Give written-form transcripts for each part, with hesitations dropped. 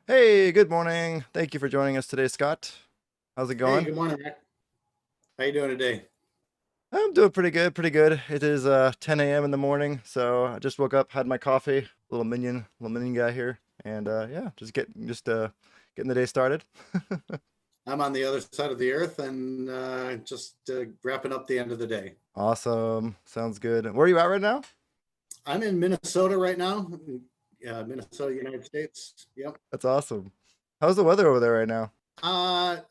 Hey, good morning. Thank you for joining us today, Scott. How's it Hey, going? good morning, Rick. How you doing today? I'm doing pretty good, pretty good. It is 10 a.m. in the morning, so I just woke up, had my coffee, little minion guy here, and yeah, just getting the day started. I'm on the other side of the earth and just wrapping up the end of the day. Awesome. Sounds good. Where are you at right now? I'm in Minnesota right now, Minnesota, United States. Yep. That's awesome. How's the weather over there right now?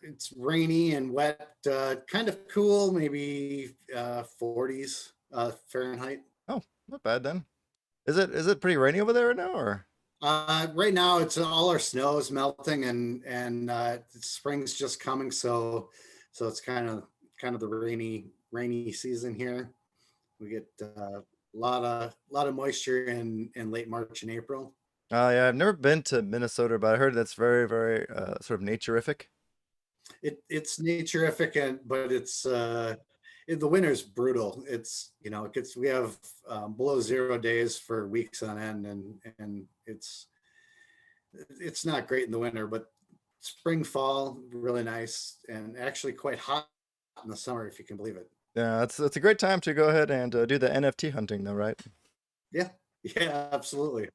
It's rainy and wet, kind of cool, maybe 40s Fahrenheit. Oh, not bad then. Is it pretty rainy over there right now, or? Right now, it's all our snow is melting and spring's just coming, so it's kind of the rainy season here. We get a lot of moisture in late March and April. Yeah, I've never been to Minnesota, but I heard that's very, very sort of naturific. It's naturific, but the winter's brutal. It gets we have below 0 days for weeks on end, and it's not great in the winter, but spring, fall, really nice, and actually quite hot in the summer, if you can believe it. Yeah, that's a great time to go ahead and do the NFT hunting, though, right? Yeah, yeah, absolutely.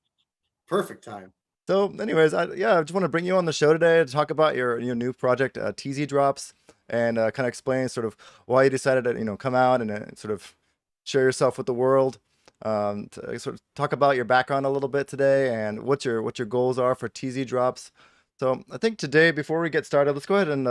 Perfect time. So, anyways, I just want to bring you on the show today to talk about your new project, TZdropz, and kind of explain sort of why you decided to come out and sort of share yourself with the world. To sort of talk about your background a little bit today and what your goals are for TZdropz. So, I think today, before we get started, let's go ahead and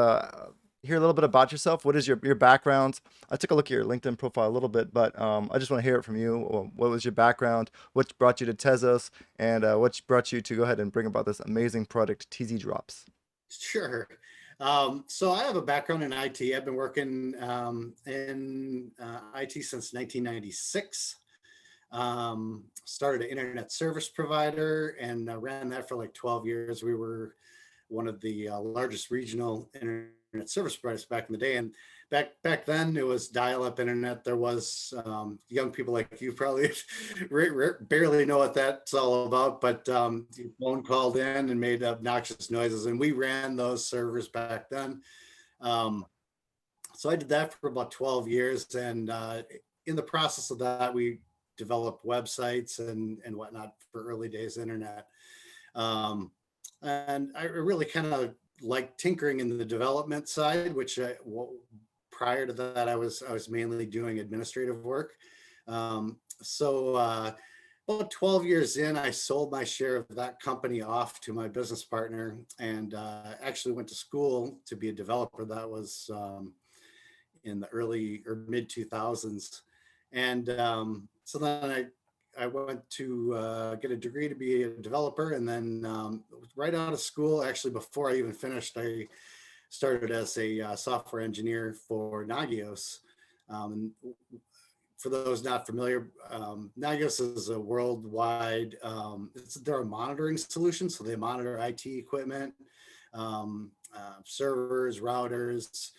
hear a little bit about yourself. What is your background? I took a look at your LinkedIn profile a little bit, but I just want to hear it from you. What was your background? What brought you to Tezos? And what brought you to go ahead and bring about this amazing product, TZdropz? Sure. So I have a background in IT. I've been working in IT since 1996. Started an internet service provider and ran that for like 12 years. We were one of the largest regional internet service providers back in the day. And back then, it was dial-up internet. There was young people like you probably barely know what that's all about, but your phone called in and made obnoxious noises, and we ran those servers back then. Um, so I did that for about 12 years, and in the process of that, we developed websites and whatnot for early days internet. Um, and I really kind of like tinkering in the development side, prior to that I was mainly doing administrative work. So about 12 years in, I sold my share of that company off to my business partner and actually went to school to be a developer. That was in the early or mid 2000s. And so then I went to get a degree to be a developer. And then right out of school, actually, before I even finished, I started as a software engineer for Nagios. And for those not familiar, Nagios is a worldwide, they're a monitoring solution. So they monitor IT equipment, servers, routers.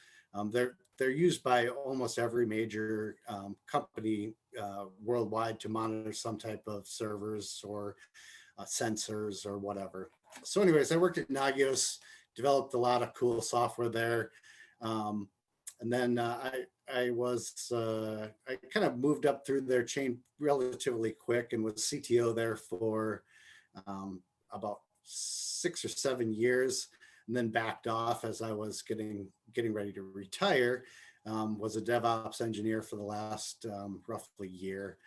They're used by almost every major company worldwide to monitor some type of servers or sensors or whatever. So, anyways, I worked at Nagios, developed a lot of cool software there, um, and then I kind of moved up through their chain relatively quick and was CTO there for about 6 or 7 years, and then backed off as I was getting ready to retire. Was a DevOps engineer for the last roughly year.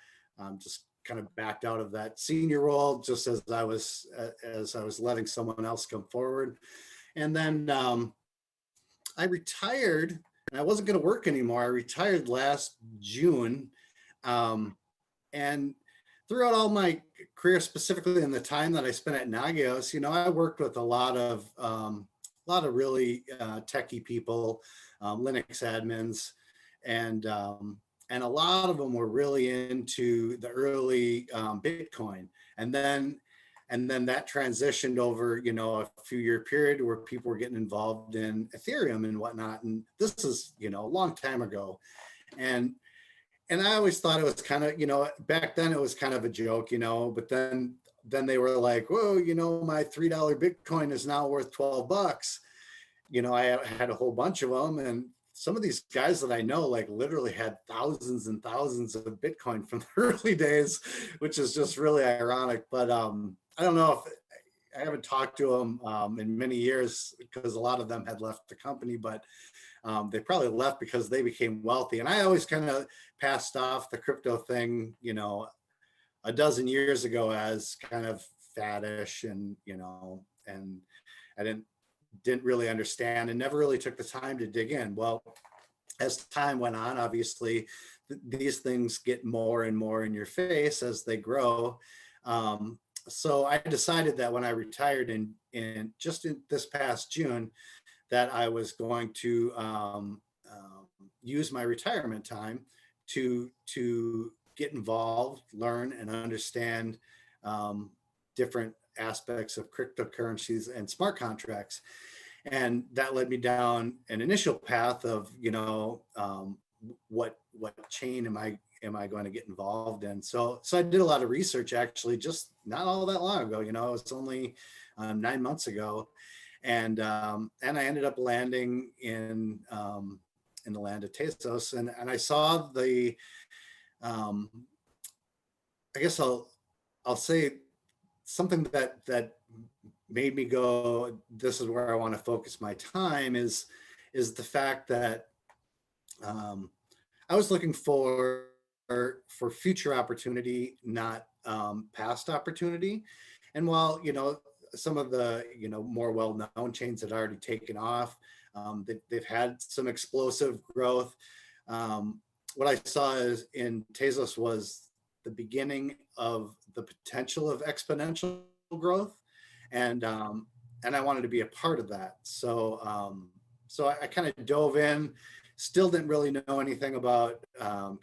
Just kind of backed out of that senior role just as I was letting someone else come forward, and then I retired. And I wasn't going to work anymore. I retired last June, and throughout all my career, specifically in the time that I spent at Nagios, I worked with a lot of really techie people, Linux admins, and a lot of them were really into the early Bitcoin, and then that transitioned over, a few year period where people were getting involved in Ethereum and whatnot. And this is, a long time ago, and and I always thought it was kind of, back then it was kind of a joke, but then then they were like, whoa, you know, my $3 Bitcoin is now worth 12 bucks. You know, I had a whole bunch of them, and some of these guys that I know like literally had thousands and thousands of Bitcoin from the early days, which is just really ironic. But I don't know if I haven't talked to them in many years because a lot of them had left the company, but they probably left because they became wealthy. And I always kind of passed off the crypto thing, you know, a dozen years ago as kind of faddish, and, you know, and I didn't really understand and never really took the time to dig in. Well, as time went on, obviously, these things get more and more in your face as they grow. So I decided that when I retired in just in this past June, that I was going to use my retirement time to get involved, learn, and understand different aspects of cryptocurrencies and smart contracts. And that led me down an initial path of, you know, what chain am I going to get involved in? So I did a lot of research, actually, just not all that long ago. You know, it's only 9 months ago, and I ended up landing in the land of Tezos, and I saw the I guess I'll say something that made me go, this is where I want to focus my time, is the fact that I was looking for future opportunity, not past opportunity. And while, you know, some of the, you know, more well-known chains had already taken off, they've had some explosive growth. What I saw is in Tezos was the beginning of the potential of exponential growth, and I wanted to be a part of that. So so I kind of dove in. Still didn't really know anything about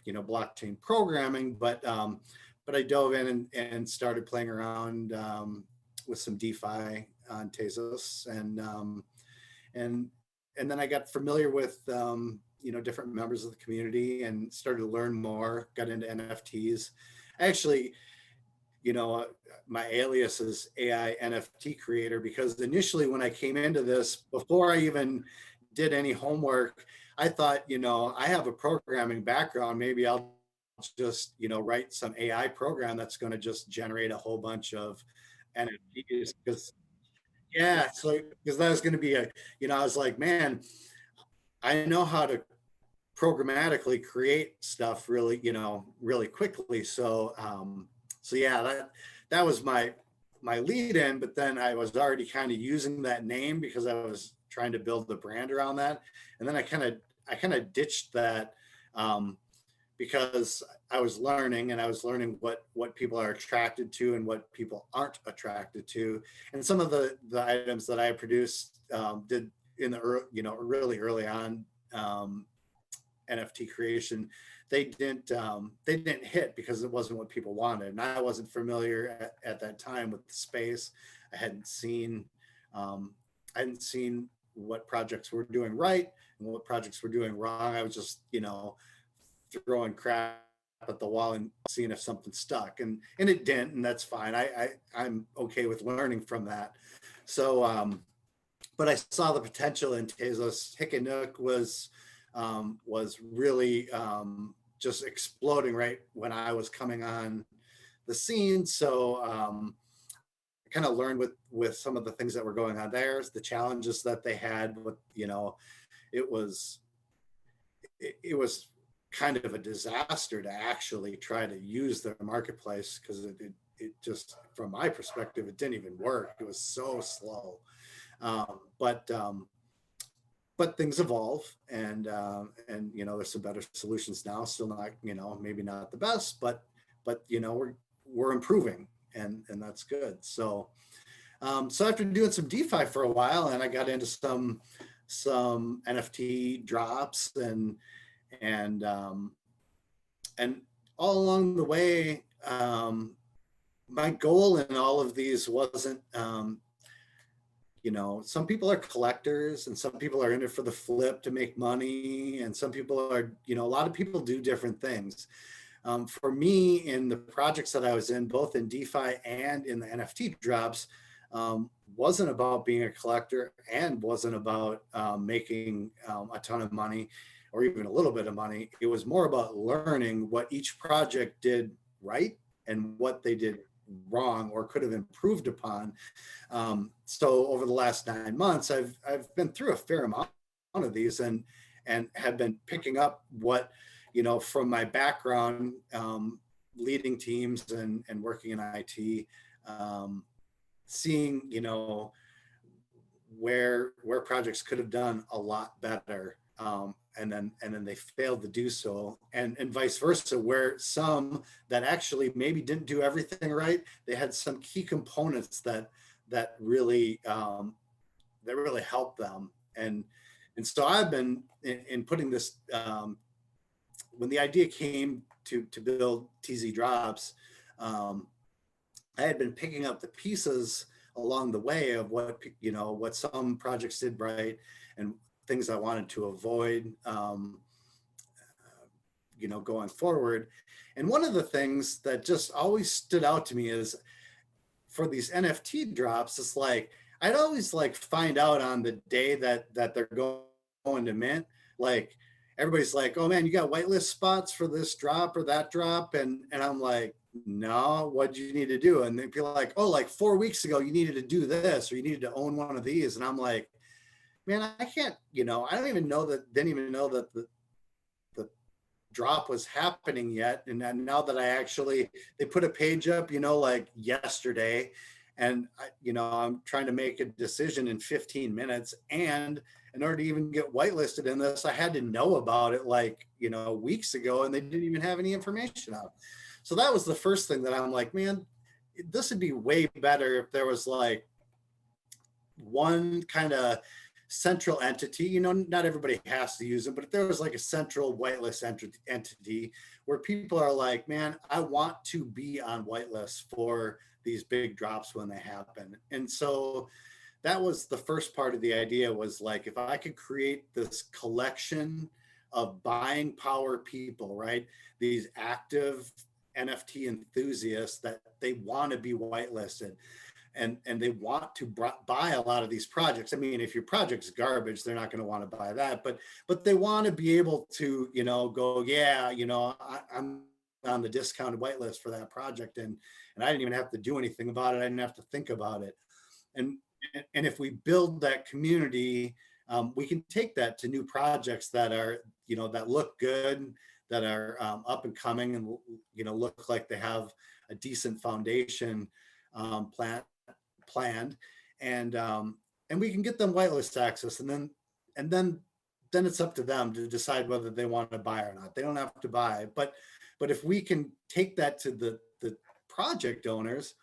you know, blockchain programming, but I dove in and started playing around with some DeFi on Tezos, and then I got familiar with you know, different members of the community and started to learn more. Got into NFTs. Actually, you know, my alias is AI NFT creator, because initially when I came into this, before I even did any homework, I thought, you know, I have a programming background. Maybe I'll just, you know, write some AI program that's going to just generate a whole bunch of NFTs. Because, yeah, so because that was going to be a, you know, I was like, man, I know how to programmatically create stuff really, you know, really quickly. So so yeah, that was my lead in, but then I was already kind of using that name because I was trying to build the brand around that. And then I kind of ditched that because I was learning, and I was learning what people are attracted to and what people aren't attracted to. And some of the items that I produced did in the early, you know, really early on NFT creation, they didn't hit because it wasn't what people wanted, and I wasn't familiar at that time with the space. I hadn't seen what projects were doing right and what projects were doing wrong. I was just, you know, throwing crap at the wall and seeing if something stuck, and it didn't, and that's fine. I'm okay with learning from that. So but I saw the potential in Tezos. Hick was really just exploding right when I was coming on the scene. So I kind of learned with some of the things that were going on there, the challenges that they had with, you know, it was kind of a disaster to actually try to use their marketplace, because it just, from my perspective, it didn't even work. It was so slow. But things evolve, and you know, there's some better solutions now. Still not, you know, maybe not the best, but you know, we're improving, and that's good. So so after doing some DeFi for a while, and I got into some NFT drops, and all along the way, my goal in all of these wasn't you know, some people are collectors, and some people are in it for the flip to make money, and some people are, you know, a lot of people do different things. For me, in the projects that I was in, both in DeFi and in the NFT drops, wasn't about being a collector and wasn't about making a ton of money or even a little bit of money. It was more about learning what each project did right and what they did wrong or could have improved upon. So over the last 9 months, I've been through a fair amount of these and have been picking up what, from my background, leading teams and working in IT, seeing, where projects could have done a lot better. And then they failed to do so, and vice versa, where some that actually maybe didn't do everything right, they had some key components that really helped them. And so I've been in putting this, when the idea came to build TZdropz, I had been picking up the pieces along the way of what some projects did right and things I wanted to avoid, going forward. And one of the things that just always stood out to me is for these NFT drops, it's like I'd always like find out on the day that they're going to mint, like everybody's like, "Oh man, you got whitelist spots for this drop or that drop," and I'm like, "No, what do you need to do?" And they'd be like, "Oh, like 4 weeks ago, you needed to do this or you needed to own one of these," and I'm like, "Man, I can't, I don't even know that, didn't even know that the drop was happening yet." And then now that they put a page up, like yesterday, and I'm trying to make a decision in 15 minutes. And in order to even get whitelisted in this, I had to know about it like, weeks ago, and they didn't even have any information out. So that was the first thing that I'm like, man, this would be way better if there was like one kind of central entity. Not everybody has to use it, but if there was like a central whitelist entity where people are like, man, I want to be on whitelist for these big drops when they happen. And so that was the first part of the idea, was like, if I could create this collection of buying power people, right? These active NFT enthusiasts that they want to be whitelisted, and they want to buy a lot of these projects. I mean, if your project's garbage, they're not going to want to buy that, but they want to be able to, go, yeah, I'm on the discounted whitelist for that project, and I didn't even have to do anything about it. I didn't have to think about it. And if we build that community, we can take that to new projects that are, that look good, that are up and coming, and look like they have a decent foundation planned, and we can get them whitelist access, and then it's up to them to decide whether they want to buy or not. They don't have to buy, but if we can take that to the project owners,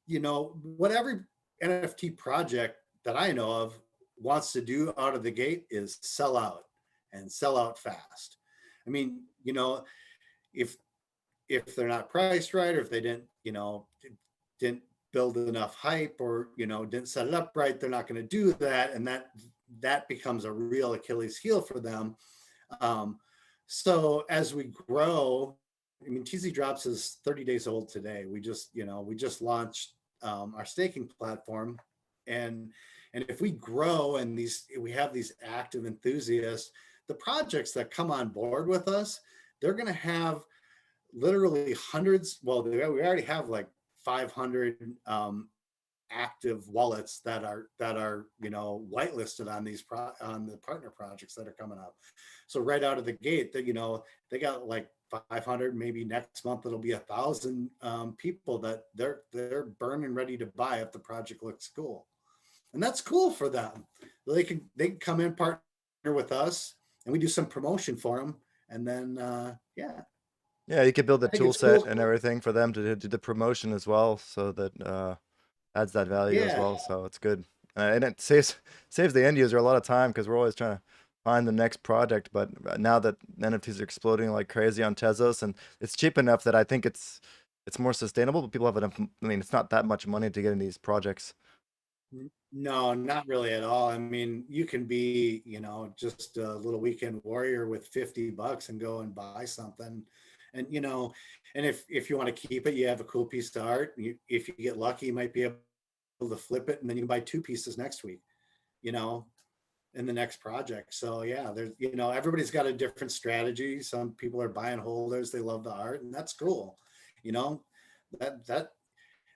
whatever NFT project that I know of wants to do out of the gate is sell out, and sell out fast. I mean, if they're not priced right, or if they didn't build enough hype, or didn't set it up right, they're not going to do that, and that becomes a real Achilles heel for them. So as we grow, I mean, TZdropz is 30 days old today. We just launched our staking platform, and if we grow and we have these active enthusiasts, the projects that come on board with us, they're going to have literally hundreds. Well, we already have like 500 active wallets that are whitelisted on these on the partner projects that are coming up. So right out of the gate, that they got like 500. Maybe next month it'll be 1,000 people that they're burning ready to buy if the project looks cool, and that's cool for them. They can come in, partner with us, and we do some promotion for them, and then Yeah, you could build the I think tool it's set cool. and everything for them to do the promotion as well, so that adds that value as Yeah. well. So it's good, and it saves the end user a lot of time, because we're always trying to find the next project. But now that NFTs are exploding like crazy on Tezos, and it's cheap enough that I think it's more sustainable. But people have enough. I mean, it's not that much money to get in these projects. No, not really at all. I mean, you can be, just a little weekend warrior with $50 and go and buy something And, and if you want to keep it, you have a cool piece of art. If you get lucky, you might be able to flip it, and then you can buy 2 pieces next week, you know, in the next project. So yeah, there's, everybody's got a different strategy. Some people are buying holders. They love the art, and that's cool. You know, that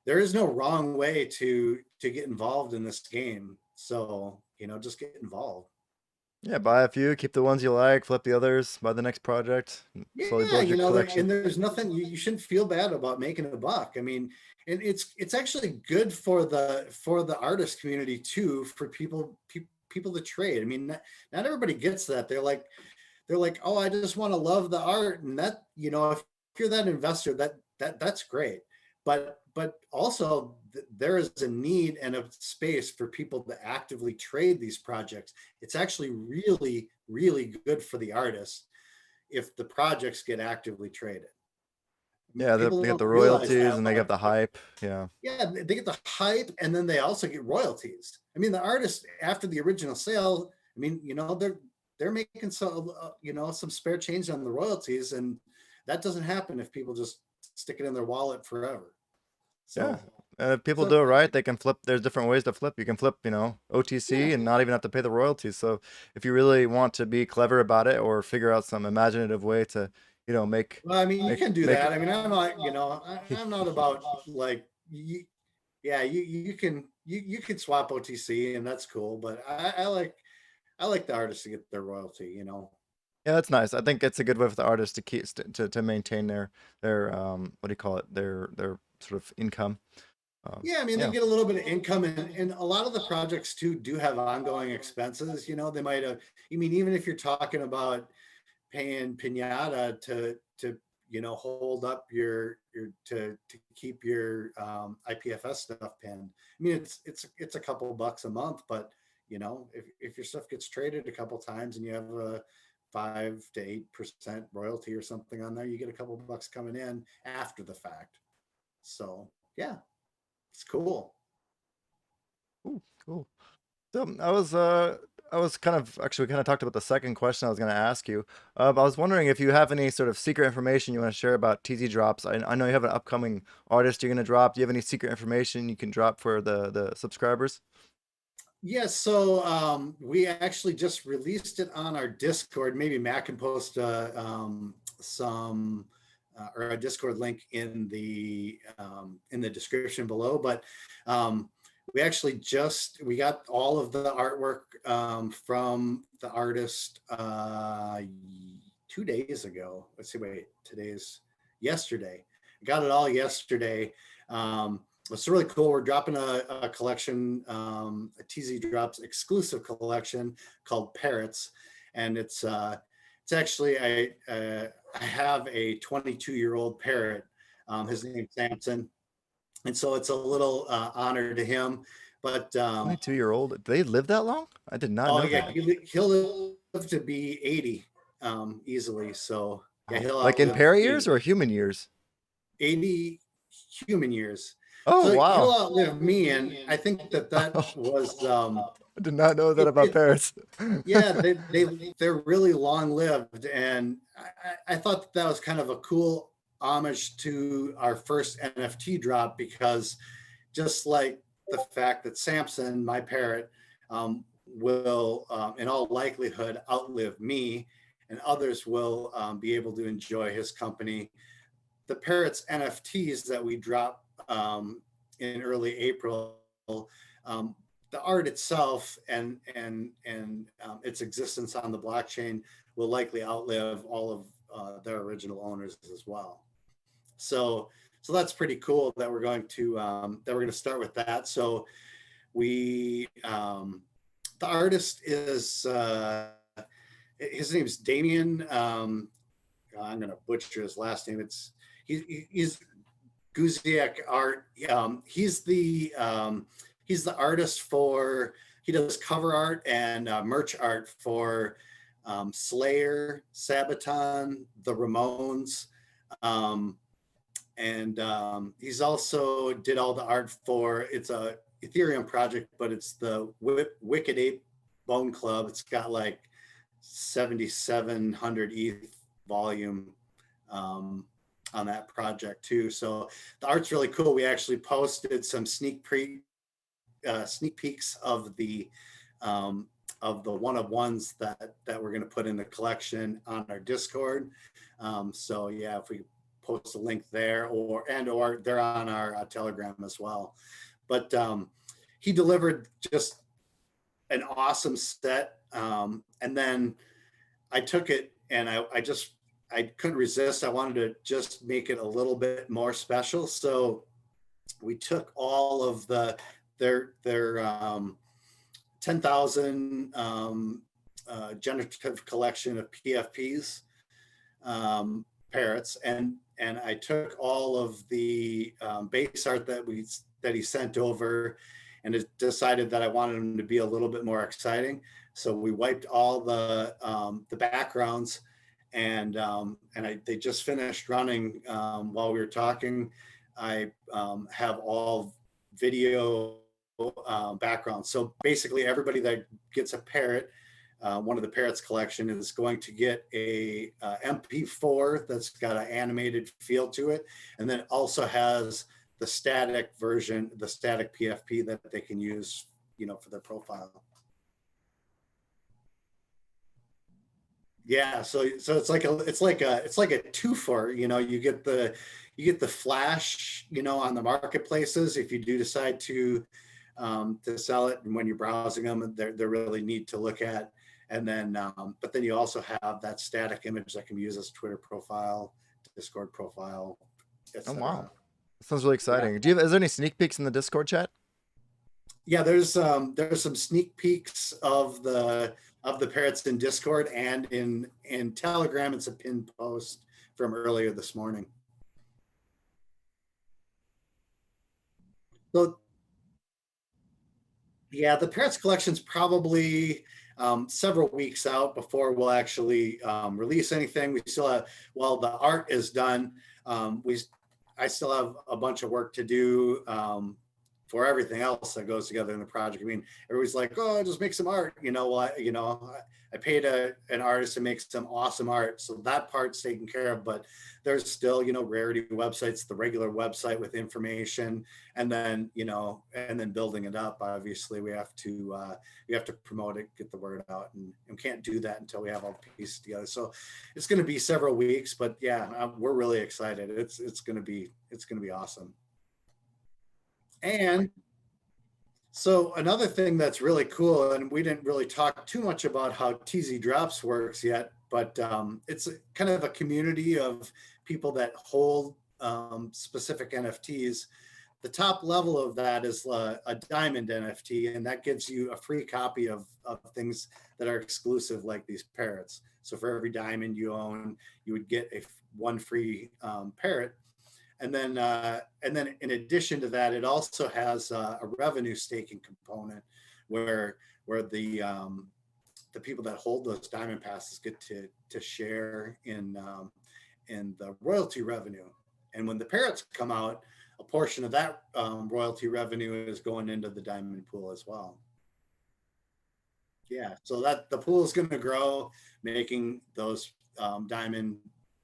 there is no wrong way to get involved in this game. So, just get involved. Yeah, buy a few, keep the ones you like, flip the others, buy the next project, and slowly Yeah, build your collection. and there's nothing, you shouldn't feel bad about making a buck. I mean, and it's actually good for the artist community too, for people to trade. I mean, not everybody gets that. They're like, oh, I just want to love the art, and that, if you're that investor, that's great. But also there is a need and a space for people to actively trade these projects. It's actually really, really good for the artists if the projects get actively traded. Yeah, People they get don't the realize royalties that, and they get but the hype. Yeah. yeah, they get the hype, and then they also get royalties. I mean, the artists after the original sale, I mean, they're making some, some spare change on the royalties, and that doesn't happen if people just stick it in their wallet forever. Yeah. So, And if people so do it right, they can flip. There's different ways to flip. You can flip, OTC yeah. and not even have to pay the royalties. So if you really want to be clever about it or figure out some imaginative way to, make Well, I mean, you can do make that. I mean, I'm not, I'm not about like, yeah, you can swap OTC, and that's cool. But I like the artists to get their royalty. Yeah, that's nice. I think it's a good way for the artists to keep to maintain their what do you call it? Their sort of income. Yeah, I mean, they Yeah. get a little bit of income, and a lot of the projects too do have ongoing expenses. They might have, I mean, even if you're talking about paying Pinata to hold up your to keep your IPFS stuff pinned. I mean, it's a couple bucks a month, but if your stuff gets traded a couple times and you have a 5 to 8% royalty or something on there, you get a couple bucks coming in after the fact. So yeah, it's cool. Ooh, cool. So I was kind of actually we kind of talked about the second question I was going to ask you. I was wondering if you have any sort of secret information you want to share about TZdropz. I know you have an upcoming artist you're going to drop. Do you have any secret information you can drop for the subscribers? Yes, so we actually just released it on our Discord. Maybe Matt can post some or a Discord link in the description below. But we actually we got all of the artwork from the artist 2 days ago. Let's see, wait, today's yesterday. Got it all yesterday. It's really cool. We're dropping a collection, a TZdropz exclusive collection called Parrots, and it's actually I have a 22-year-old parrot. His name's Samson, and so it's a little honor to him. But 22-year-old. Do they live that long? I did not oh know yeah, that. he'll live to be 80 easily. So yeah, Wow. he'll Like in outlive parrot years 80, or human years? 80 human years. Oh, So he'll wow. outlive me, and I think that was I did not know that it, about it parrots. yeah, they're really long lived, and I thought that was kind of a cool homage to our first NFT drop, because just like the fact that Samson, my parrot, will in all likelihood outlive me, and others will be able to enjoy his company. The parrots NFTs that we drop in early April, um, the art itself and its existence on the blockchain will likely outlive all of their original owners as well. So that's pretty cool that we're going to start with that. So we the artist is his name is Damien. I'm going to butcher his last name. He's Guziak Art. He's the artist for, he does cover art and merch art for Slayer, Sabaton, the Ramones, and he's also did all the art for, it's a Ethereum project, but it's the Wicked Ape Bone Club. It's got like 7,700 ETH volume um, on that project too. So the art's really cool. We actually posted some sneak peeks um, of the one of ones that we're going to put in the collection on our Discord. So yeah, if we post a link there, or they're on our Telegram as well. But he delivered just an awesome set, and then I took it and I couldn't resist. I wanted to just make it a little bit more special. So we took all of their 10,000 generative collection of PFPs, parrots, and I took all of the base art that he sent over, and it decided that I wanted them to be a little bit more exciting. So we wiped all the backgrounds, and they just finished running while we were talking. I have all video background. So basically, everybody that gets a parrot, one of the parrots collection, is going to get a MP4 that's got an animated feel to it, and then also has the static version, the static PFP that they can use, for their profile. Yeah, so it's like a twofer. You get the flash, on the marketplaces if you do decide to sell it, and when you're browsing them, they're really neat to look at. And then, but then you also have that static image that can be used as a Twitter profile, Discord profile, Oh etc. wow, that sounds really Yeah, exciting. Is there any sneak peeks in the Discord chat? yeah. There's some sneak peeks of the parrots in Discord, and in Telegram. It's a pinned post from earlier this morning. So yeah, the parrots collection's probably several weeks out before we'll actually release anything. We still have, while the art is done, I still have a bunch of work to do for everything else that goes together in the project. I mean, everybody's like, "Oh, just make some art." I paid an artist to make some awesome art, so that part's taken care of. But there's still, rarity websites, the regular website with information, and then building it up. Obviously, we have to promote it, get the word out, and can't do that until we have all the pieces together. So it's going to be several weeks, but yeah, we're really excited. It's going to be awesome. And so another thing that's really cool, and we didn't really talk too much about how TZdropz works yet, but it's kind of a community of people that hold specific NFTs. The top level of that is a diamond NFT, and that gives you a free copy of things that are exclusive, like these parrots. So for every diamond you own, you would get one free parrot. And then in addition to that, it also has a revenue staking component where the people that hold those diamond passes get to share in the royalty revenue. And when the parrots come out, a portion of that royalty revenue is going into the diamond pool as well. Yeah, so that the pool is going to grow, making those diamond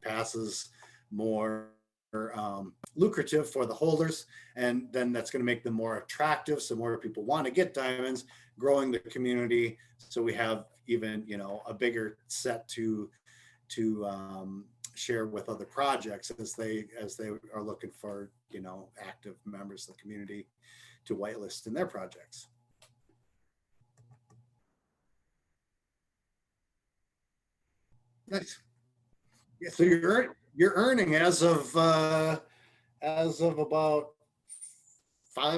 passes more lucrative for the holders, and then that's going to make them more attractive, so more people want to get diamonds, growing the community. So we have even a bigger set to share with other projects as they are looking for active members of the community to whitelist in their projects. Nice. Yeah, so you're earning as of about 5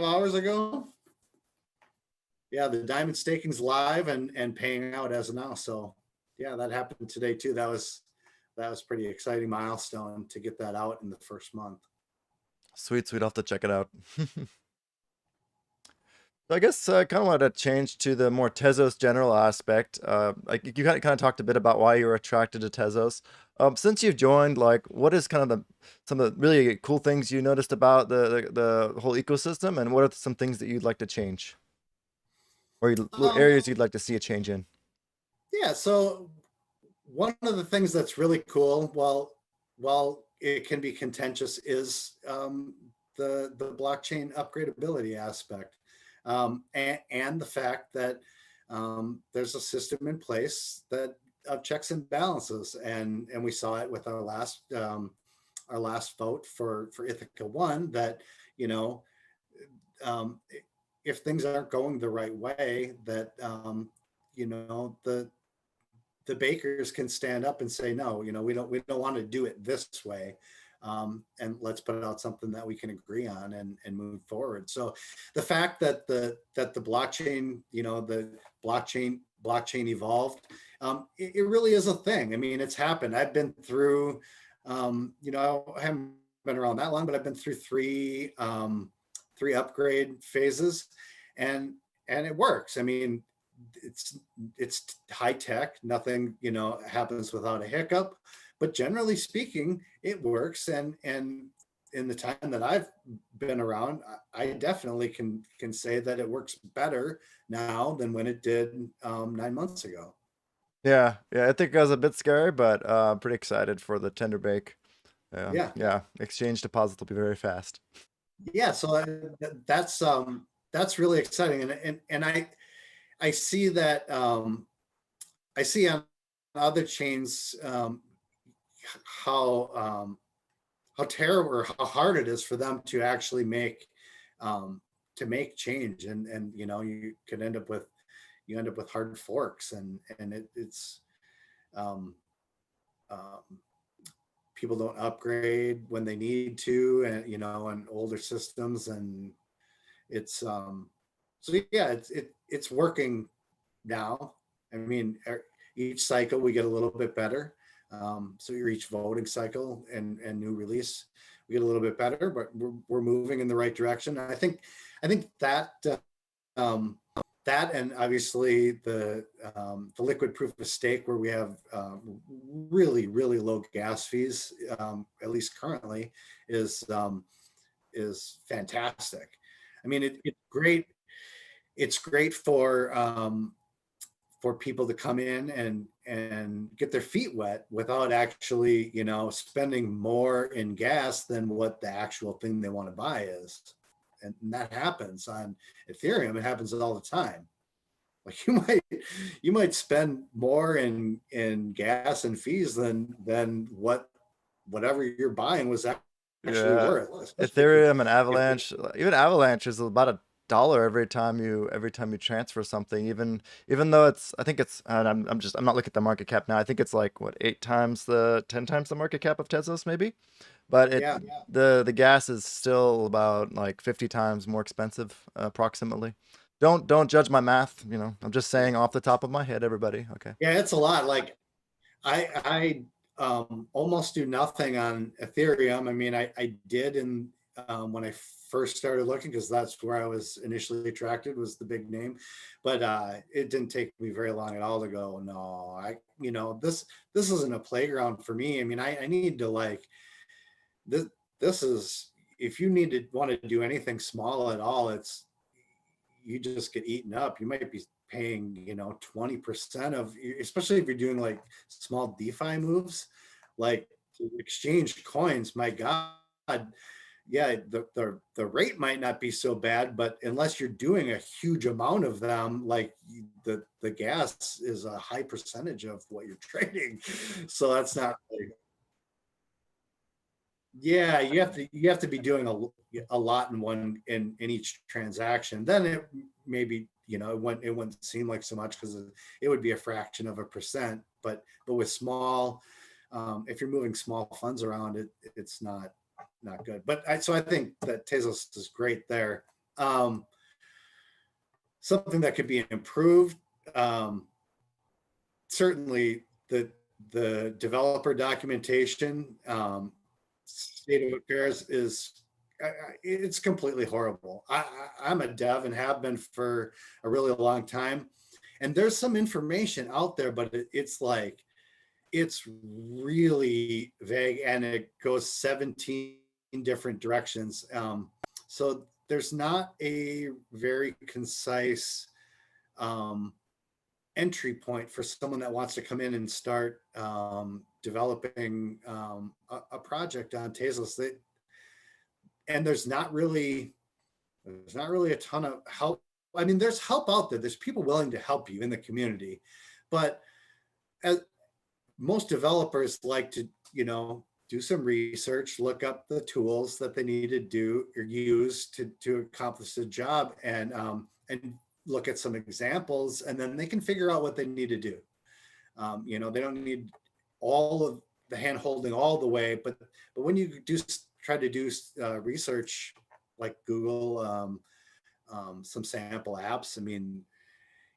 hours ago. Yeah, the diamond staking's live and paying out as of now. So yeah, that happened today too. That was pretty exciting milestone to get that out in the first month. Sweet, sweet. I'll have to check it out. So I guess I kind of wanted to change to the more Tezos general aspect. Like you kind of talked a bit about why you were attracted to Tezos. Since you've joined, like, what is kind of some of the really cool things you noticed about the whole ecosystem, and what are some things that you'd like to change, or areas you'd like to see a change in? Yeah, so one of the things that's really cool, well, while it can be contentious, is the blockchain upgradability aspect, and the fact that there's a system in place that of checks and balances, and we saw it with our last vote for Ithaca 1, that you know um, if things aren't going the right way, that the bakers can stand up and say, no, we don't want to do it this way. And let's put out something that we can agree on and move forward. So the fact that the blockchain, the blockchain evolved, it really is a thing. I mean, it's happened. I've been through, I haven't been around that long, but I've been through three upgrade phases, and it works. I mean, it's high tech. Nothing happens without a hiccup, but generally speaking, it works. And in the time that I've been around, I definitely can say that it works better now than when it did 9 months ago. Yeah, yeah. I think it was a bit scary, but pretty excited for the tender bake. Yeah, Yeah. Exchange deposits will be very fast. yeah. So that's really exciting, and I see that I see on other chains how how terrible or how hard it is for them to actually um, make change, and you could end up with hard forks, and it's um, um, people don't upgrade when they need to, and on older systems, and it's so yeah, it's working now. I mean, each cycle we get a little bit better. So each voting cycle and new release, we get a little bit better, but we're moving in the right direction. I think that that, and obviously the liquid proof of stake, where we have really low gas fees, at least currently, is fantastic. I mean, it's great. It's great for people to come in and get their feet wet without actually spending more in gas than what the actual thing they want to buy is. And that happens on Ethereum. It happens all the time. Like you might spend more in gas and fees than whatever you're buying was actually Yeah, worth, especially Ethereum and if Avalanche, even Avalanche is about $1 every time you transfer something. Even though I think it's, and I'm not looking at the market cap now. I think it's like what 10 times the market cap of Tezos maybe. But yeah. the gas is still about like 50 times more expensive approximately. Don't judge my math. I'm just saying off the top of my head, everybody. Okay. Yeah, it's a lot. Like I almost do nothing on Ethereum. I mean, I did in when I first started looking, because that's where I was initially attracted, was the big name. But it didn't take me very long at all to go, no, this isn't a playground for me. I mean, I need to, like, this this is, if you want to do anything small at all, it's, you just get eaten up. You might be paying 20% of, especially if you're doing like small DeFi moves, like to exchange coins. My God, yeah, the rate might not be so bad, but unless you're doing a huge amount of them, like the gas is a high percentage of what you're trading. So that's not really, yeah, you have to be doing a lot in each transaction. Then it maybe it wouldn't seem like so much, because it would be a fraction of a percent. But with small, if you're moving small funds around, it's not good. So I think that Tezos is great there. Um, Something that could be improved. Um, Certainly the developer documentation, state of affairs is, it's completely horrible. I'm a dev and have been for a really long time, and there's some information out there, but it's like, it's really vague, and it goes 17 different directions. So there's not a very concise um, entry point for someone that wants to come in and start developing a project on Tezos that, and there's not really a ton of help. I mean, there's help out there. There's people willing to help you in the community, but as most developers like to, do some research, look up the tools that they need to do or use to accomplish the job, and look at some examples, and then they can figure out what they need to do. They don't need all of the hand holding all the way, but when you do try to do research like Google, some sample apps, I mean,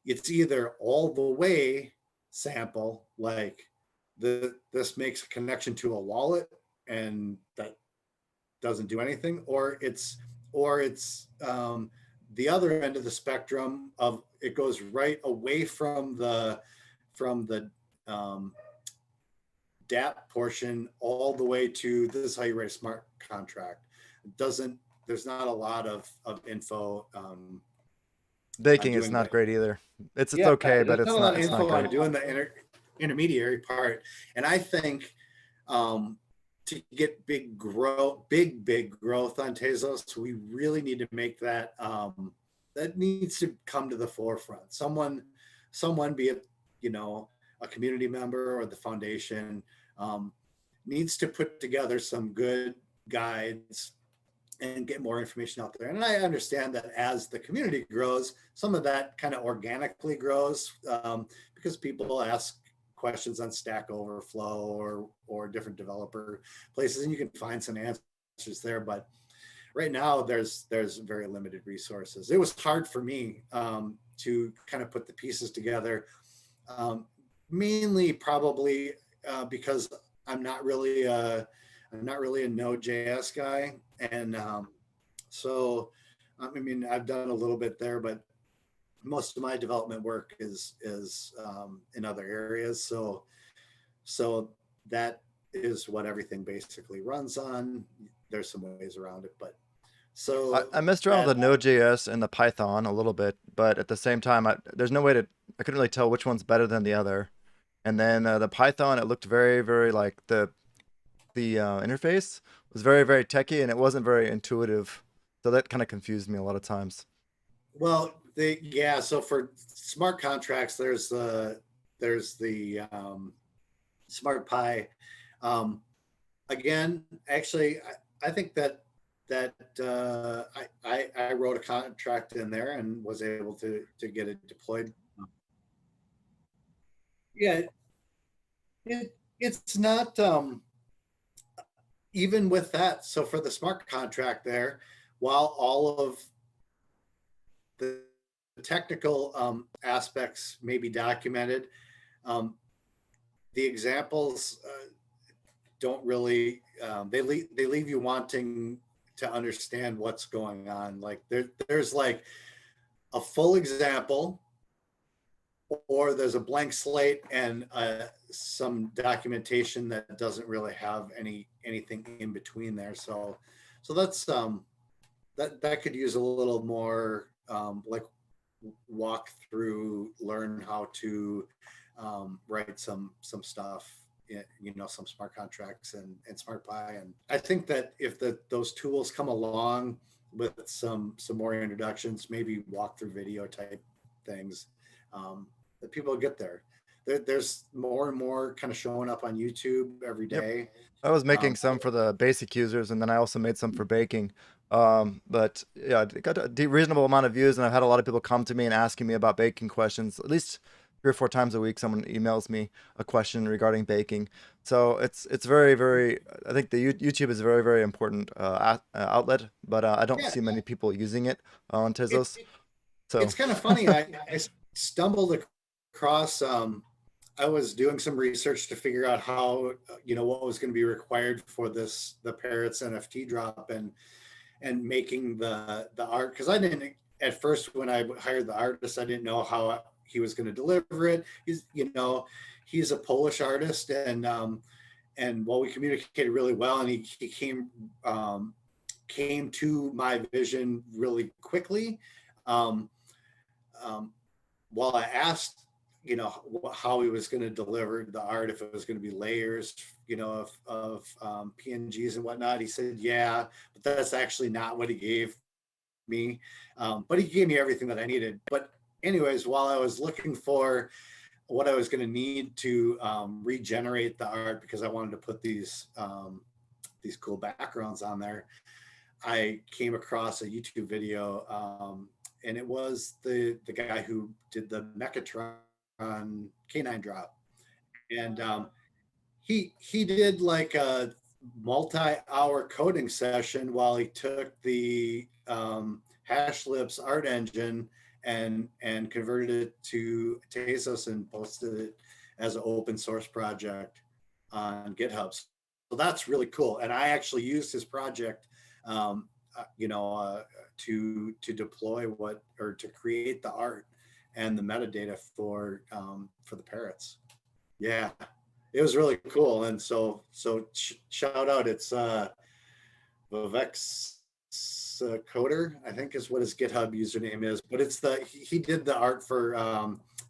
it's either all the way sample, like this makes a connection to a wallet and that doesn't do anything, or it's the other end of the spectrum of it goes right away from the DApp portion all the way to this is how you write a smart contract. It doesn't There's not a lot of info. Baking is not great either. It's Yeah, okay, but there's it's not a lot not of it's not info on great. doing the intermediary part, and I think to get big growth on Tezos, we really need to make that that needs to come to the forefront. Someone, be it a community member or the foundation, needs to put together some good guides and get more information out there. And I understand that as the community grows, some of that kind of organically grows because people ask questions on Stack Overflow or different developer places, and you can find some answers there. But right now, there's very limited resources. It was hard for me to kind of put the pieces together, mainly probably because I'm not really a Node.js guy, and so I mean I've done a little bit there, but most of my development work is in other areas. So that is what everything basically runs on. There's some ways around it, but I messed around with the Node.js and the Python a little bit, but at the same time, there's no way I couldn't really tell which one's better than the other. And then the Python, it looked very, very like the interface was very, very techy, and it wasn't very intuitive. So that kind of confused me a lot of times. Well, so for smart contracts, there's the Smart Pi. Again, actually, I think that I wrote a contract in there and was able to get it deployed. Yeah, it's not even with that. So for the smart contract there, while all of the technical aspects may be documented, the examples don't really they leave you wanting to understand what's going on. Like there's like a full example, or there's a blank slate and some documentation that doesn't really have anything in between there. So that's that could use a little more like walk through, learn how to write some stuff, some smart contracts and Smart Pi. And I think that if those tools come along with some more introductions, maybe walkthrough video type things, that people get there. There's more and more kind of showing up on YouTube every day. Yep. I was making some for the basic users, and then I also made some for baking. But yeah, it got a reasonable amount of views, and I've had a lot of people come to me and asking me about baking questions. At least 3 or 4 times a week, someone emails me a question regarding baking. So it's very, very. I think the YouTube is a very, very important outlet, but I don't see many people using it on Tezos. So it's kind of funny. I stumbled across. I was doing some research to figure out how, what was going to be required for the Parrots NFT drop and making the art. Cause I didn't, at first, when I hired the artist, I didn't know how he was going to deliver it. He's a Polish artist, and while we communicated really well, and he came to my vision really quickly. While I asked how he was going to deliver the art, if it was going to be layers, of PNGs and whatnot. He said, yeah, but that's actually not what he gave me. But he gave me everything that I needed. But anyways, while I was looking for what I was going to need to regenerate the art, because I wanted to put these cool backgrounds on there, I came across a YouTube video, and it was the guy who did the Mechatron canine drop, and he did like a multi-hour coding session while he took the Hashlips art engine and converted it to Tezos and posted it as an open source project on GitHub. So that's really cool. And I actually used his project, um, to deploy or to create the art and the metadata for the parrots. Yeah, it was really cool. And so shout out. It's Vivek's Coder, I think is what his GitHub username is. But it's he did the art for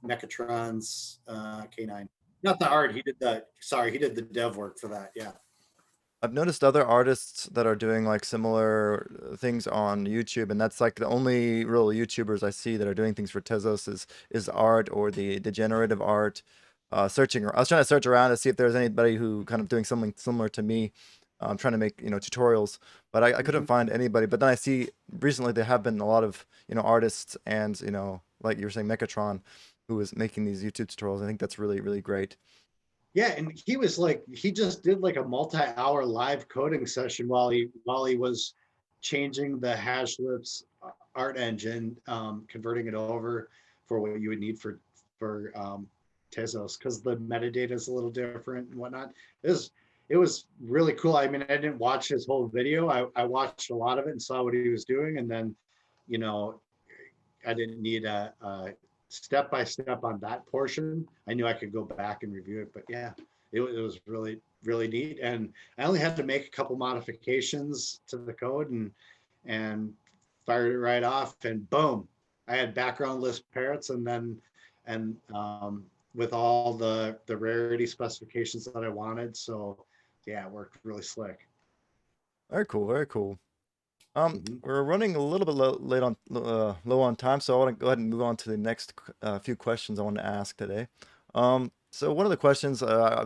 Mechatron's K9. Not the art. He did the dev work for that. Yeah. I've noticed other artists that are doing like similar things on YouTube, and that's like the only real YouTubers I see that are doing things for Tezos is art or the generative art. Searching, I was trying to search around to see if there's anybody who kind of doing something similar to me. I'm trying to make tutorials, but I couldn't find anybody. But then I see recently there have been a lot of artists and like you were saying Mechatron, who was making these YouTube tutorials. I think that's really really great. Yeah, and he just did like a multi-hour live coding session while he was changing the Hashlips art engine, converting it over for what you would need for Tezos, because the metadata is a little different and whatnot. It was really cool. I mean, I didn't watch his whole video. I watched a lot of it and saw what he was doing, and then you know I didn't need a step by step on that portion. I knew I could go back and review it, but yeah, it was really really neat. And I only had to make a couple modifications to the code and fired it right off, and boom, I had backgroundless parrots, and with all the rarity specifications that I wanted. So yeah, it worked really slick. Very cool, very cool. Mhm. We're running a little bit low on time, so I want to go ahead and move on to the next few questions I want to ask today. So one of the questions I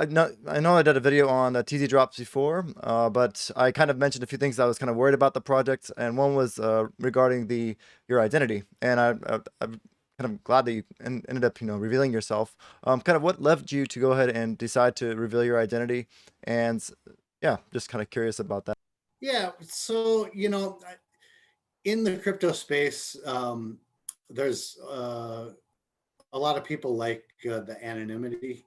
know I did a video on TZdropz before, but I kind of mentioned a few things I was kind of worried about the project, and one was regarding your identity, and I'm kind of glad that you ended up revealing yourself. Kind of what led you to go ahead and decide to reveal your identity, and yeah, just kind of curious about that. Yeah, so in the crypto space, there's a lot of people like the anonymity.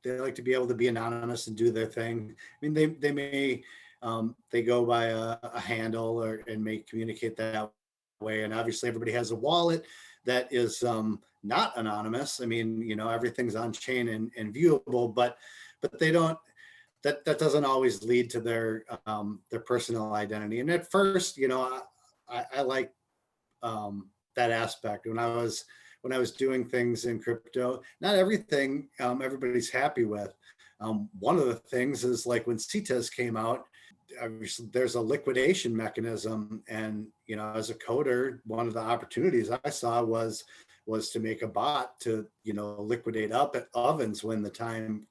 They like to be able to be anonymous and do their thing. I mean, they may they go by a handle and may communicate that way. And obviously, everybody has a wallet that is not anonymous. I mean, everything's on chain and viewable, but they don't. That doesn't always lead to their personal identity. And at first, I like that aspect. When I was doing things in crypto, not everything everybody's happy with. One of the things is like when CTES came out, obviously there's a liquidation mechanism, and as a coder, one of the opportunities I saw was to make a bot to liquidate up at ovens when the time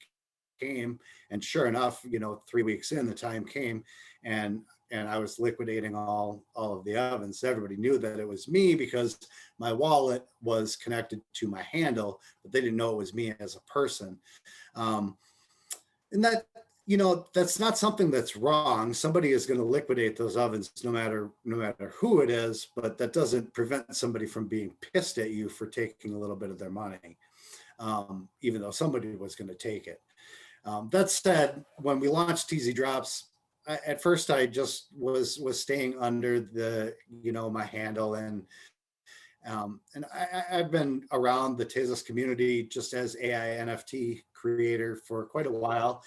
came. And sure enough, 3 weeks in, the time came, and I was liquidating all of the ovens. Everybody knew that it was me because my wallet was connected to my handle, but they didn't know it was me as a person. And that's not something that's wrong. Somebody is going to liquidate those ovens no matter who it is, but that doesn't prevent somebody from being pissed at you for taking a little bit of their money, even though somebody was going to take it. That said, when we launched TZdropz, at first I just was staying under my handle, and I've been around the Tezos community just as AI NFT creator for quite a while.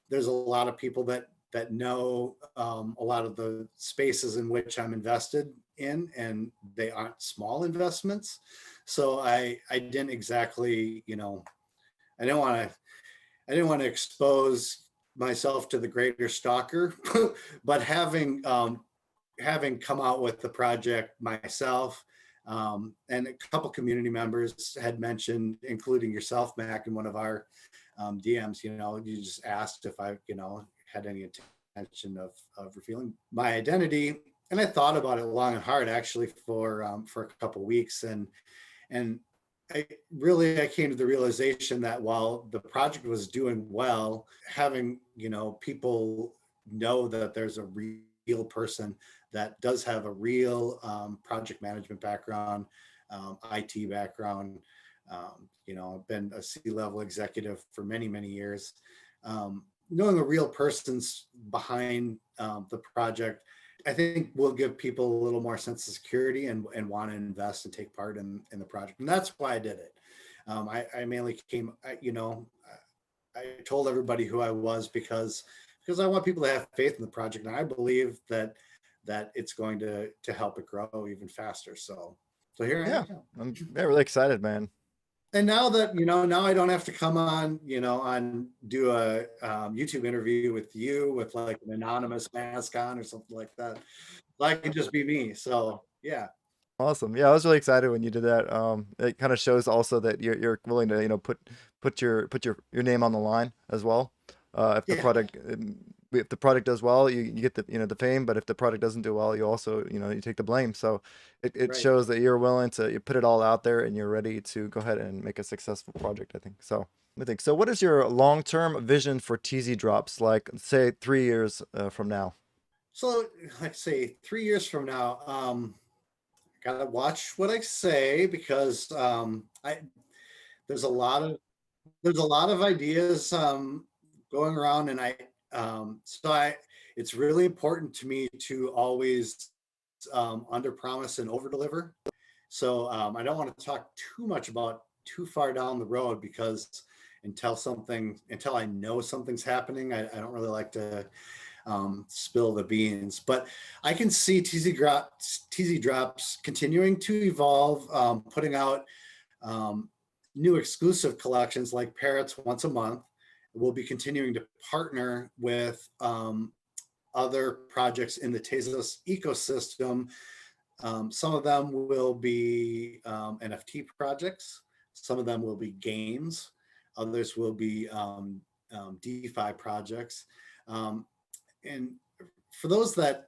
There's a lot of people that that know a lot of the spaces in which I'm invested in, and they aren't small investments. So I didn't exactly, I didn't want to I didn't want to expose myself to the greater stalker, but having come out with the project myself, and a couple community members had mentioned, including yourself, Mac, in one of our DMs. You just asked if I, had any intention of revealing my identity, and I thought about it long and hard, actually, for a couple weeks, and I came to the realization that while the project was doing well, having, people know that there's a real person that does have a real project management background, IT background. I've been a C-level executive for many, many years. Knowing a real person's behind the project, I think will give people a little more sense of security and want to invest and take part in the project. And that's why I did it. I mainly I told everybody who I was because I want people to have faith in the project. And I believe that it's going to help it grow even faster. So here Yeah, I am. I'm really excited, man. And now that, now I don't have to come on, do a YouTube interview with you with like an anonymous mask on or something like that. I can just be me. So yeah. Awesome. Yeah, I was really excited when you did that. It kind of shows also that you're willing to, put your name on the line as well. If the Yeah. product does well, you get the fame, but if the product doesn't do well, you also, you take the blame. So it Right. shows that you're willing to you put it all out there and you're ready to go ahead and make a successful project, I think. So I think so. What is your long-term vision for TZdropz, like say 3 years from now? So like say 3 years from now, gotta watch what I say because I there's a lot of ideas going around, and it's really important to me to always under promise and over deliver. So I don't want to talk too much about too far down the road because until I know something's happening, I don't really like to spill the beans. But I can see TZdropz continuing to evolve, putting out new exclusive collections like parrots once a month. We'll be continuing to partner with other projects in the Tezos ecosystem. Some of them will be NFT projects. Some of them will be games. Others will be DeFi projects. And for those that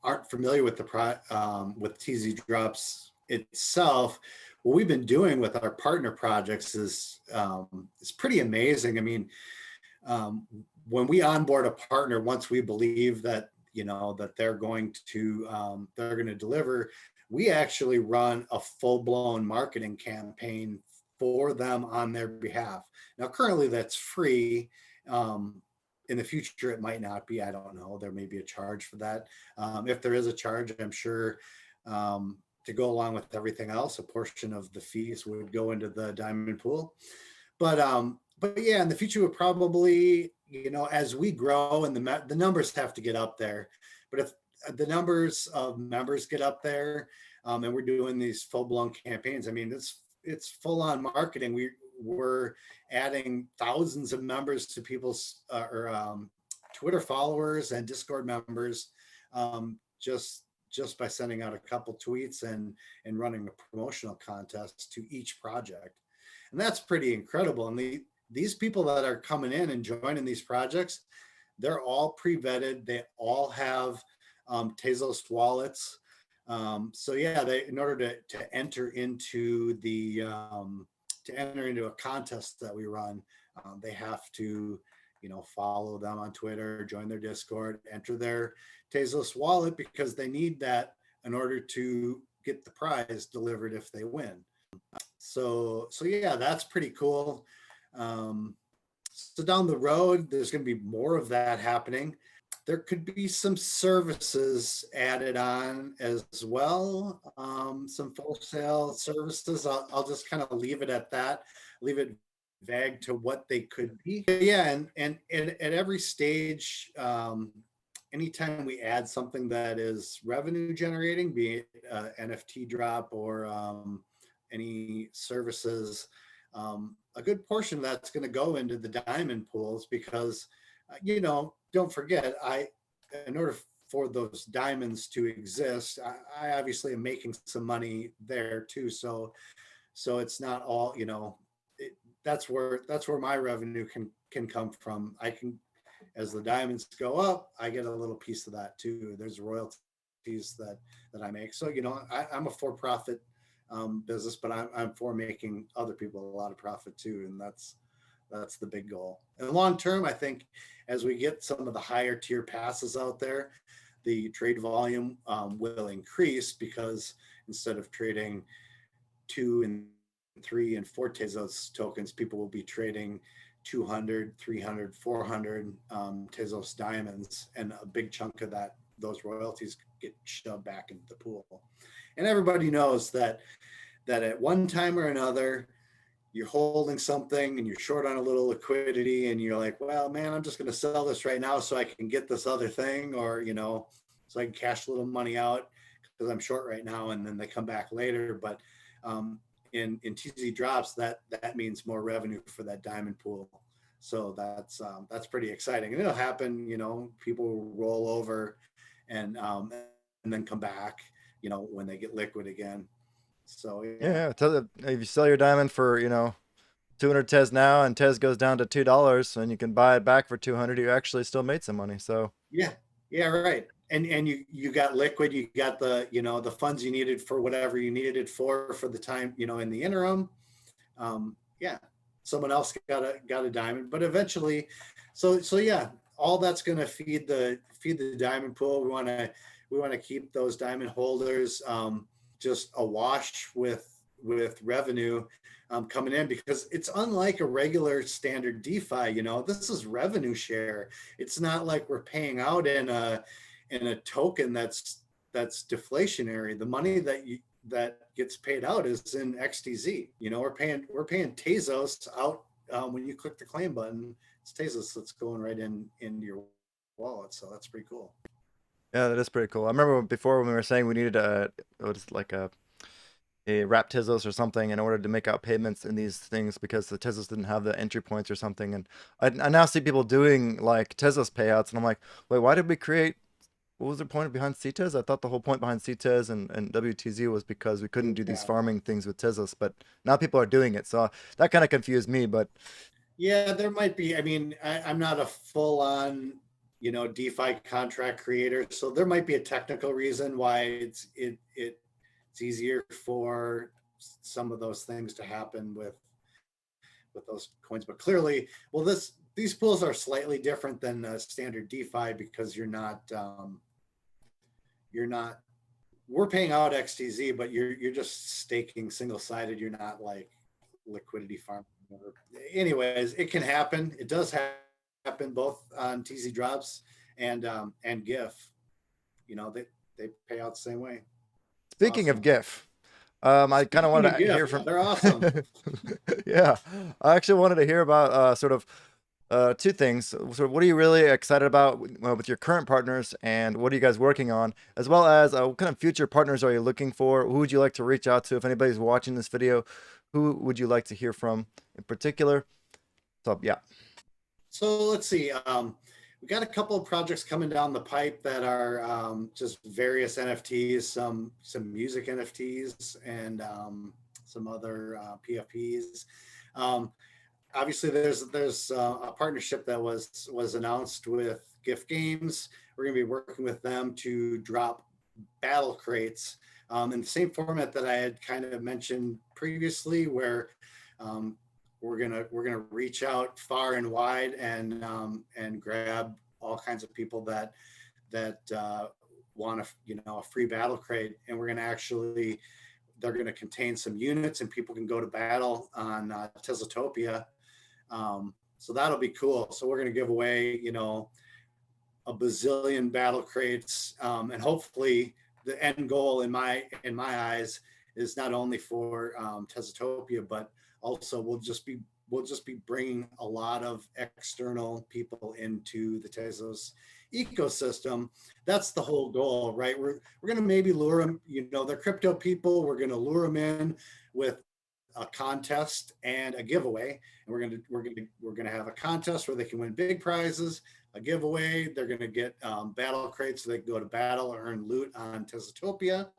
aren't familiar with with TZdropz itself, what we've been doing with our partner projects is pretty amazing. I mean, when we onboard a partner, once we believe that that they're going to deliver, we actually run a full-blown marketing campaign for them on their behalf. Now, currently that's free. In the future, it might not be. I don't know. There may be a charge for that. If there is a charge, I'm sure to go along with everything else, a portion of the fees would go into the diamond pool. But yeah, in the future, we'll probably, as we grow and the numbers have to get up there. But if the numbers of members get up there, and we're doing these full-blown campaigns, I mean, it's full-on marketing. We're adding thousands of members to people's Twitter followers and Discord members, just by sending out a couple tweets and running a promotional contest to each project. And that's pretty incredible. And these people that are coming in and joining these projects, they're all pre-vetted. They all have Tezos wallets. So yeah, in order to enter into a contest that we run, they have to, follow them on Twitter, join their Discord, enter their Tezos wallet, because they need that in order to get the prize delivered if they win. So yeah, that's pretty cool. So down the road, there's going to be more of that happening. There could be some services added on as well, some full sale services. I'll just kind of leave it at that, leave it vague to what they could be. Yeah, and at every stage, anytime we add something that is revenue generating, be it NFT drop or any services, a good portion of that's going to go into the diamond pools because, don't forget, in order for those diamonds to exist, I obviously am making some money there too. So it's not all, that's where my revenue can come from. I can, as the diamonds go up, I get a little piece of that too. There's royalties that I make. So I'm a for-profit business, but I'm for making other people a lot of profit too, and that's the big goal. And long term, I think as we get some of the higher tier passes out there, the trade volume will increase because instead of trading 2 and 3 and 4 Tezos tokens, people will be trading 200, 300, 400 Tezos diamonds, and a big chunk of those royalties get shoved back into the pool. And everybody knows that at one time or another, you're holding something and you're short on a little liquidity and you're like, well, man, I'm just going to sell this right now so I can get this other thing, or, so I can cash a little money out because I'm short right now. And then they come back later. But in TZdropz, that means more revenue for that diamond pool. So that's pretty exciting. And it'll happen, people will roll over and then come back, when they get liquid again. So Yeah, if you sell your diamond for 200 Tez now, and Tez goes down to $2, and you can buy it back for 200, you actually still made some money. So yeah, right. And you got liquid, you got the the funds you needed for whatever you needed it for the time, in the interim. Yeah, someone else got a diamond, but eventually, so yeah, all that's going to feed the diamond pool. We want to keep those diamond holders just awash with revenue coming in, because it's unlike a regular standard DeFi. This is revenue share. It's not like we're paying out in a token that's deflationary. The money that gets paid out is in XTZ. We're paying Tezos out when you click the claim button. It's Tezos that's going right into your wallet. So that's pretty cool. yeah, that is pretty cool. I remember before when we were saying we needed a wrap Tezos or something in order to make out payments in these things, because the Tezos didn't have the entry points or something. And I now see people doing like Tezos payouts, and I'm like, wait, why did we create? What was the point behind CTES? I thought the whole point behind CTES and WTZ was because we couldn't do these farming things with Tezos, but now people are doing it. So that kind of confused me. But yeah, there might be. I mean, I'm not a full-on DeFi contract creator, so there might be a technical reason why it's easier for some of those things to happen with those coins. But clearly, well, these pools are slightly different than standard DeFi because you're not we're paying out XTZ, but you're just staking single-sided. You're not like liquidity farming. Anyways, it can happen. It does happen both on TZdropz and GIF. They pay out the same way. speaking of GIF, I kind of wanted to hear from. They're awesome. Yeah, I actually wanted to hear about sort of two things. So what are you really excited about with your current partners, and what are you guys working on, as well as what kind of future partners are you looking for? Who would you like to reach out to? If anybody's watching this video, who would you like to hear from in particular? So yeah. So let's see. We got a couple of projects coming down the pipe that are just various NFTs, some music NFTs, and some other PFPs. Obviously, there's a partnership that was announced with GIF Games. We're going to be working with them to drop battle crates in the same format that I had kind of mentioned previously, where we're gonna reach out far and wide and grab all kinds of people that want a free battle crate, and they're gonna contain some units, and people can go to battle on Tezotopia. So that'll be cool. So we're gonna give away a bazillion battle crates, and hopefully the end goal in my eyes is not only for Tezotopia, but also we'll we'll just be bringing a lot of external people into the Tezos ecosystem. That's the whole goal, right? We're going to maybe lure them, you know, they're crypto people. We're going to lure them in with a contest and a giveaway, and we're gonna have a contest where they can win big prizes, a giveaway. They're gonna get battle crates so they can go to battle or earn loot on Tezotopia.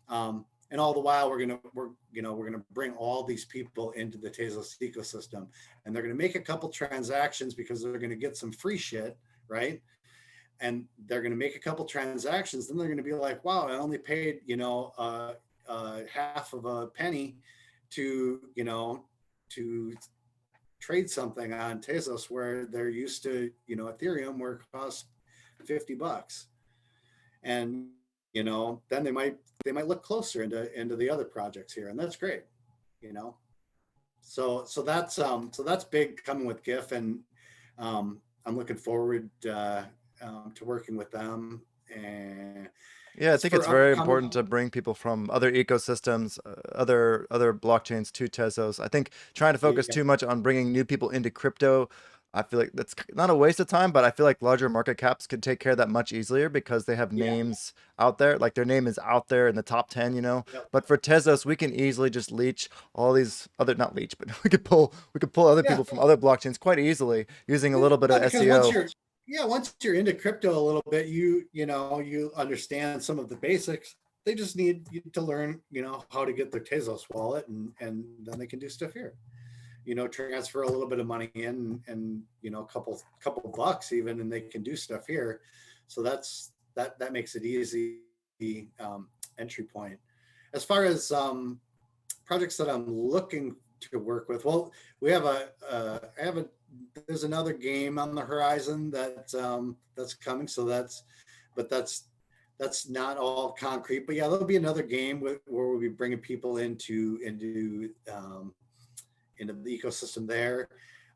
And all the while, we're gonna bring all these people into the Tezos ecosystem, and they're gonna make a couple transactions because they're gonna get some free shit, right? And they're gonna make a couple transactions, then they're gonna be like, wow, I only paid, you know, half of a penny to, you know, to trade something on Tezos where they're used to, you know, Ethereum where it costs $50. And, you know, then they might look closer into the other projects here, and that's great, you know. So that's big coming with GIF, and I'm looking forward to working with them. And Yeah, I as think for it's very upcoming, important to bring people from other ecosystems, other blockchains to Tezos. I think trying to focus yeah, too much on bringing new people into crypto, I feel like that's not a waste of time, but I feel like larger market caps could take care of that much easier because they have yeah, names out there, like their name is out there in the top 10, you know. yep. But for Tezos, we can easily just leech all these other, not leech, but we could pull other Yeah. people from other blockchains quite easily using a little bit Yeah, of because SEO. once you're into crypto a little bit, you know, you understand some of the basics. They just need you to learn, you know, how to get their Tezos wallet, and then they can do stuff here. You know, transfer a little bit of money in, and you know, a couple bucks even, and they can do stuff here. So that makes it easy entry point. As far as projects that I'm looking to work with, well, we have there's another game on the horizon that's coming. So that's not all concrete, but yeah, there'll be another game where we'll be bringing people into the ecosystem there.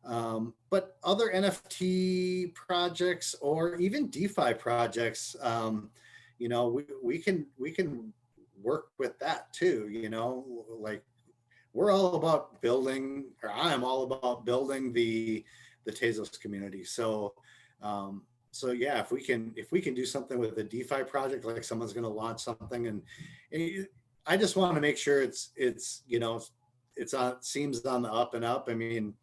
But other NFT projects or even DeFi projects, you know, we can work with that too. You know, like we're all about building, or I'm all about building the Tezos community. So yeah, if we can do something with a DeFi project, like someone's going to launch something, and I just want to make sure it's you know, seems on the up and up. I mean,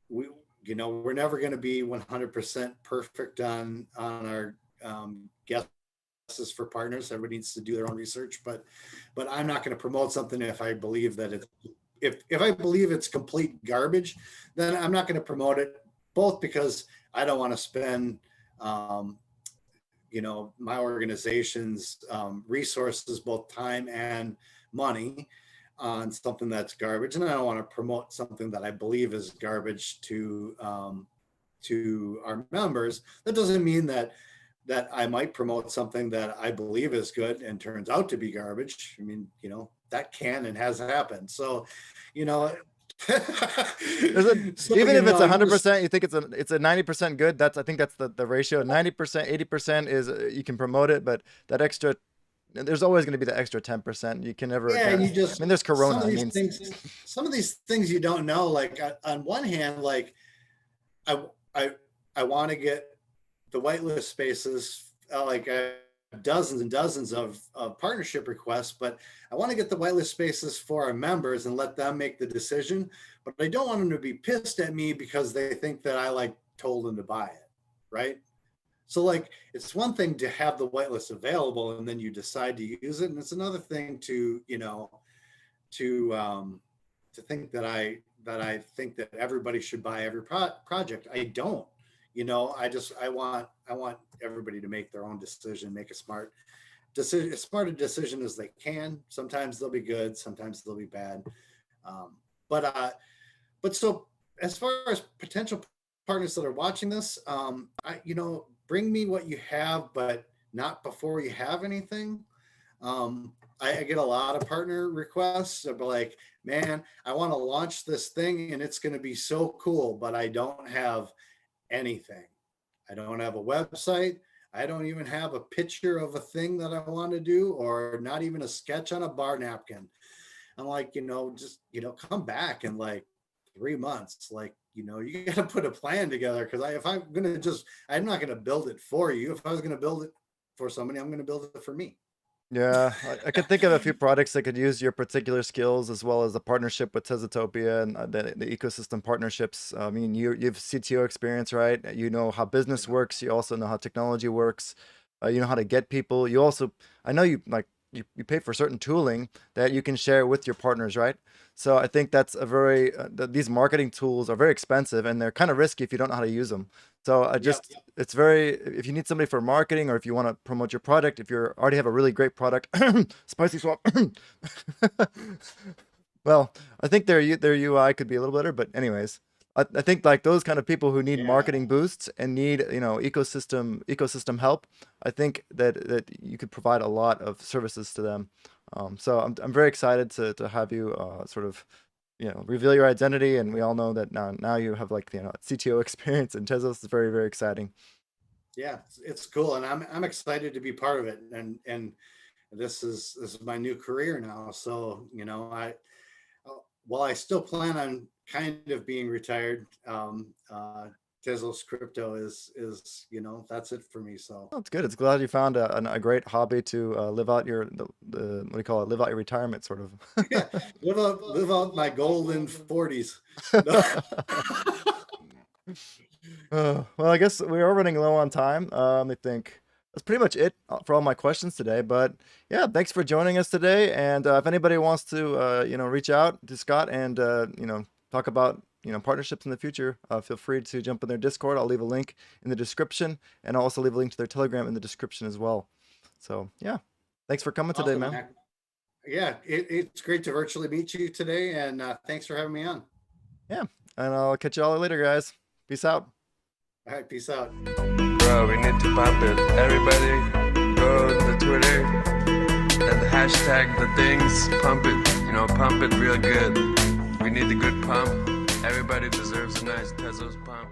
we you know, we're never going to be 100% perfect on our guesses for partners. Everybody needs to do their own research, but I'm not going to promote something if I believe that it's if I believe it's complete garbage, then I'm not going to promote it. Both because I don't want to spend you know, my organization's resources, both time and money, on something that's garbage, and I don't want to promote something that I believe is garbage to our members. That doesn't mean that I might promote something that I believe is good and turns out to be garbage. I mean, you know, that can and has happened. So, you know, There's a so even you if it's know, 100%, you think it's a 90% good. I think that's the ratio. 90%, 80% is you can promote it, but that extra, there's always going to be the extra 10%. You can never yeah, and get. you I just mean, there's Corona. I mean, some of these things you don't know. Like on one hand, like I I I want to get the whitelist spaces, like dozens and dozens of partnership requests, but I want to get the whitelist spaces for our members and let them make the decision. But I don't want them to be pissed at me because they think that I like told them to buy it, right? So like it's one thing to have the whitelist available and then you decide to use it, and it's another thing to, you know, to think that I think that everybody should buy every project. I don't. You know, I want everybody to make their own decision, make a smart decision, as smart a decision as they can. Sometimes they'll be good, sometimes they'll be bad. Um, but so as far as potential partners that are watching this, you know, bring me what you have, but not before you have anything. I get a lot of partner requests of like, man, I want to launch this thing and it's going to be so cool, but I don't have anything. I don't have a website. I don't even have a picture of a thing that I want to do, or not even a sketch on a bar napkin. I'm like, you know, just, you know, come back and like, 3 months. Like, you got to put a plan together. Cause I'm not going to build it for you. If I was going to build it for somebody, I'm going to build it for me. Yeah, I could think of a few products that could use your particular skills, as well as the partnership with Tezotopia and the ecosystem partnerships. I mean, you've CTO experience, right? You know how business Yeah. works. You also know how technology works. You know how to get people. You also, I know you like you pay for certain tooling that you can share with your partners, right? So I think that's a very these marketing tools are very expensive and they're kind of risky if you don't know how to use them. So Yep. it's very, if you need somebody for marketing or if you want to promote your product, if you already have a really great product, spicy swap. Well, I think their UI could be a little better, but anyways, I think like those kind of people who need Yeah. marketing boosts and need, ecosystem help, I think that you could provide a lot of services to them. So I'm very excited to have you sort of reveal your identity, and we all know that now you have like CTO experience, and Tezos is very, very exciting. Yeah. It's cool. And I'm excited to be part of it. And this is my new career now. So, while I still plan on kind of being retired, Tezos crypto that's it for me. So Well, it's good. It's glad you found a great hobby to live out the what do you call it? Live out your retirement, sort of. yeah, live out my golden 40s. Well, I guess we are running low on time. I think that's pretty much it for all my questions today. But yeah, thanks for joining us today. And if anybody wants to, reach out to Scott and talk about partnerships in the future, feel free to jump in their Discord. I'll leave a link in the description, and I'll also leave a link to their Telegram in the description as well. So yeah, thanks for coming today, Awesome, man. Mac. Yeah, it's great to virtually meet you today, and thanks for having me on. Yeah, and I'll catch you all later, guys. Peace out. All right, peace out. Bro, we need to pump it. Everybody, go to the Twitter and the hashtag the things. Pump it. Pump it real good. We need a good pump. Everybody deserves a nice Tezos pump.